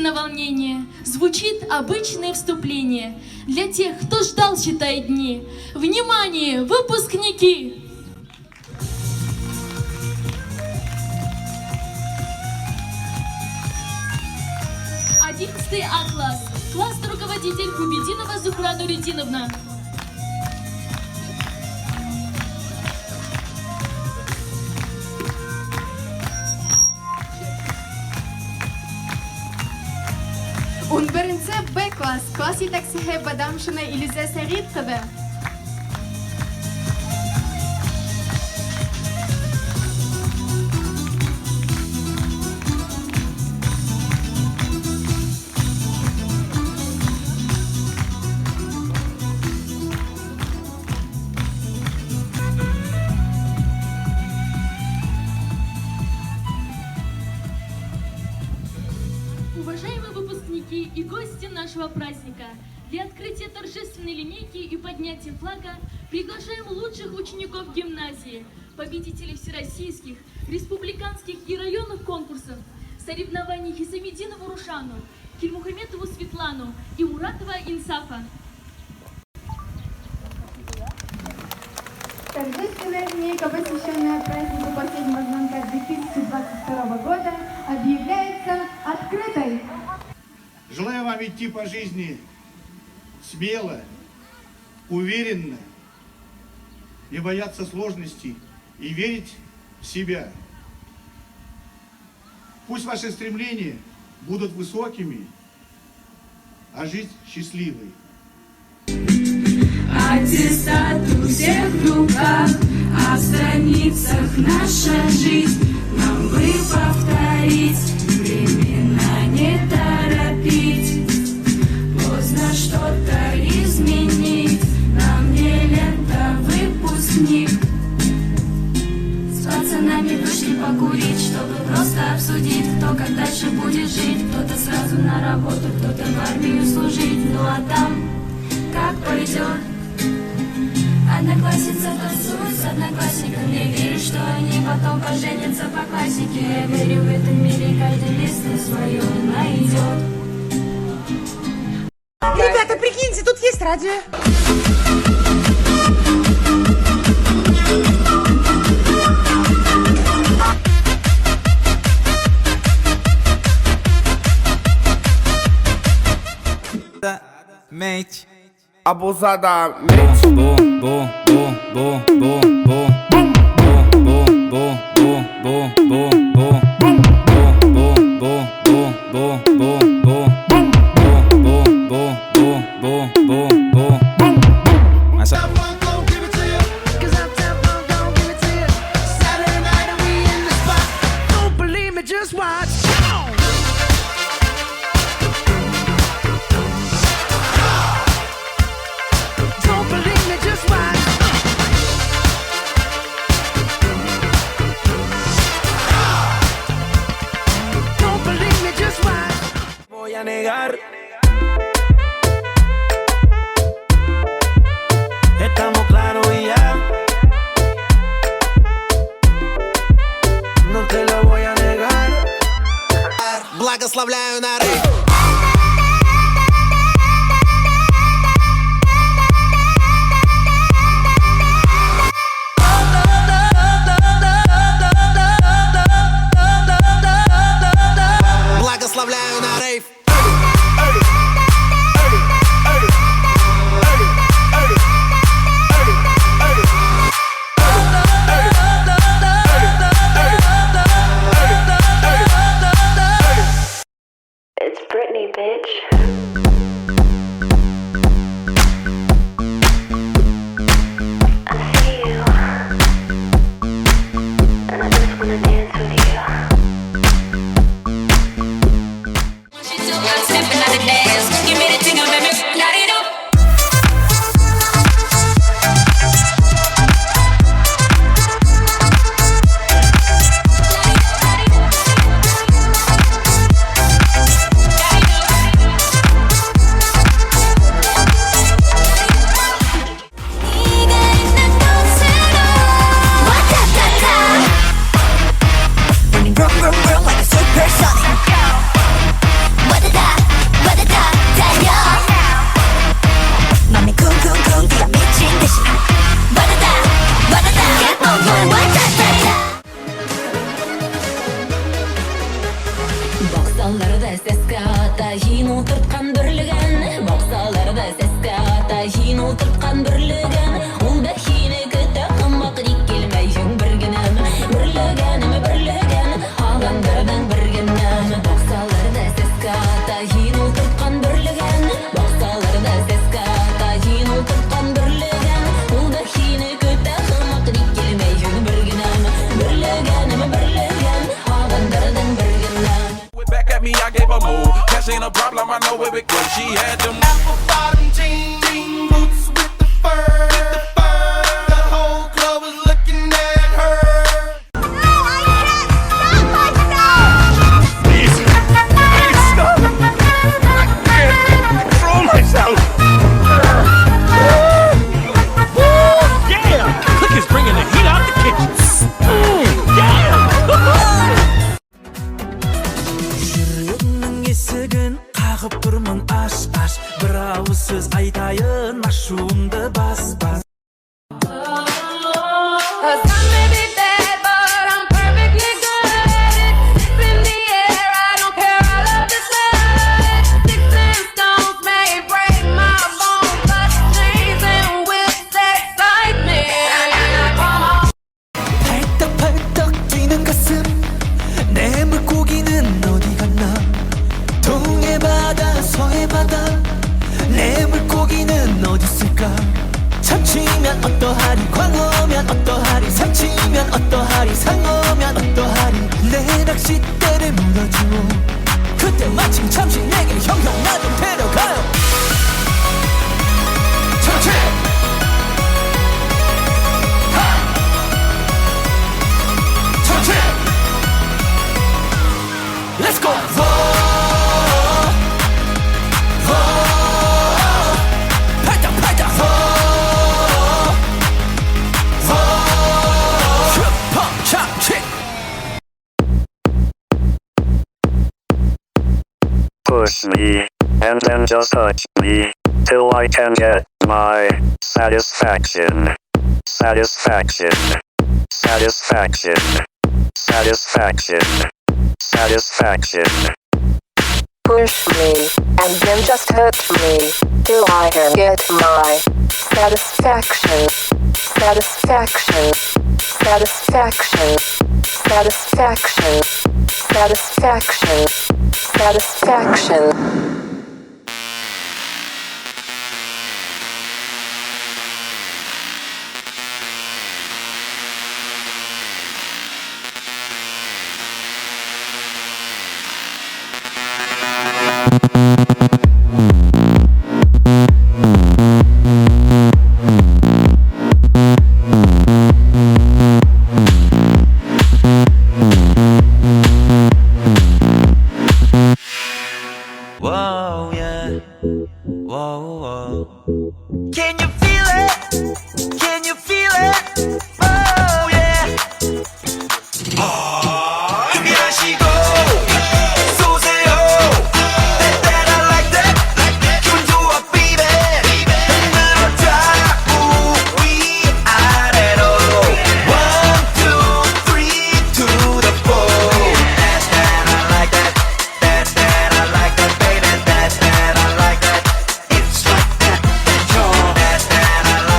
на волнение, звучит обычное вступление. Для тех, кто ждал, считай дни. Внимание, выпускники! 11 А-класс. Классный руководитель Кубединова Зухра Нуридиновна. Он беренсе Б-класс. Класс етәкчесе Бадамшина Илиза Сәгыйть кызы. Уважаемые выпускники и гости нашего праздника, для открытия торжественной линейки и поднятия флага приглашаем лучших учеников гимназии, победителей всероссийских, республиканских и районных конкурсов, соревнований Хисамидинову Рушану, Кильмухаметову Светлану и Муратова Инсафа. Торжественная линейка, посвященная празднику последнего звонка 2022 года, объявляется открытой. Желаю вам идти по жизни смело, уверенно, не бояться сложностей и верить в себя. Пусть ваши стремления будут высокими, а жизнь счастливой. Аттестат у всех в руках, а в страницах наша жизнь. Нам бы повторить, времена не торопить, поздно что-то изменить. Нам не лето, выпускник. С пацанами вышли покурить, чтобы просто обсудить, кто как дальше будет жить. Кто-то сразу на работу, кто-то в армию служить. Ну а там как повезет. Одноклассница танцует с одноклассником. Не верю, что они потом поженятся по классике. Я верю, в этом мире каждый место свое найдет. Ребята, прикиньте, тут есть радио. Mente. Abusadamente. Just watch. Don't believe me, just watch. Don't believe me, just watch. Voy a negar. хин ултырткан бирлигем, ул да хинеке тагымак дик келмәйсең бер генәм. Бирлегем, агандардан бер генәм. Баксалар да сескә ата хин ултырткан бирлигем, баксалар да сескә ата хин ултырткан бирлигем, ул да хинеке тагымак дик келмәйсең бер генәм. Бирлегем, агандардан бер генәм. Back at me, I gave her move. Cash ain't a problem, I know where it goes. She had them apple bottom jean boots with the fur. The whole club was looking at her. Please stop. I can't control myself. Yeah! Click is bringing the heat out the kitchen. Yeah! жүрегімнің есігін қағып тұрмын аш бір ауыз сөз айтайын ашуымды бас Cause I may be bad, but I'm perfectly good. It's in the air, I don't care, I love this life. Sticks and stones may break my bones, but chains and whips excite me. Come on. 팔떡팔떡 뛰는 가슴 내 물고기는 어디 갔나 동해 바다 서해 바다 내 물고기는 어디 있을까 참치면 어떠하리 광어면 어떠하리 삼치면 어떠하리 상어면 어떠하리 내 낚싯대를 물어주오 그때 마침 잠시 내게 형형 나 좀 데려가요 참치 참치 Let's go! 팔당 팔당 슈퍼 참치 Push me, and then just touch me, till I can get my satisfaction. Satisfaction. Satisfaction. Satisfaction. Satisfaction. Push me, and then just hurt me, till I can get my satisfaction. Satisfaction. Satisfaction. Satisfaction. Satisfaction. Satisfaction. Whoa, yeah. Whoa, whoa. Can you feel it? Can you feel it? Oh, yeah. 준비하시고 쏘세요. That I like that. 기분 좋아, baby. 흔들어줘 우위 아래로. 1, 2, 3 to the 4. That I like that. That I like that, baby. That I like that. It's like that. That I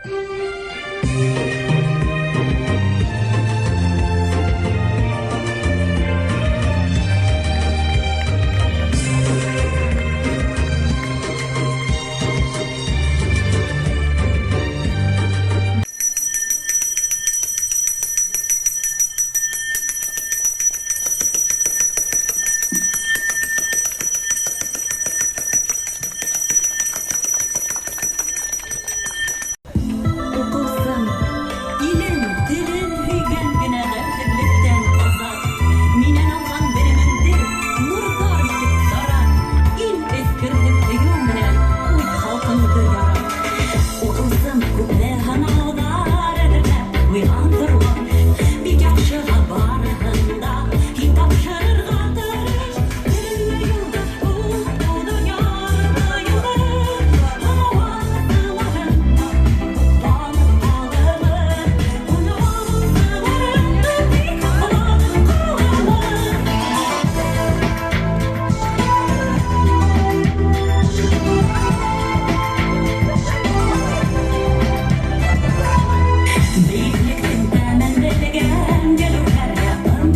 Thank you.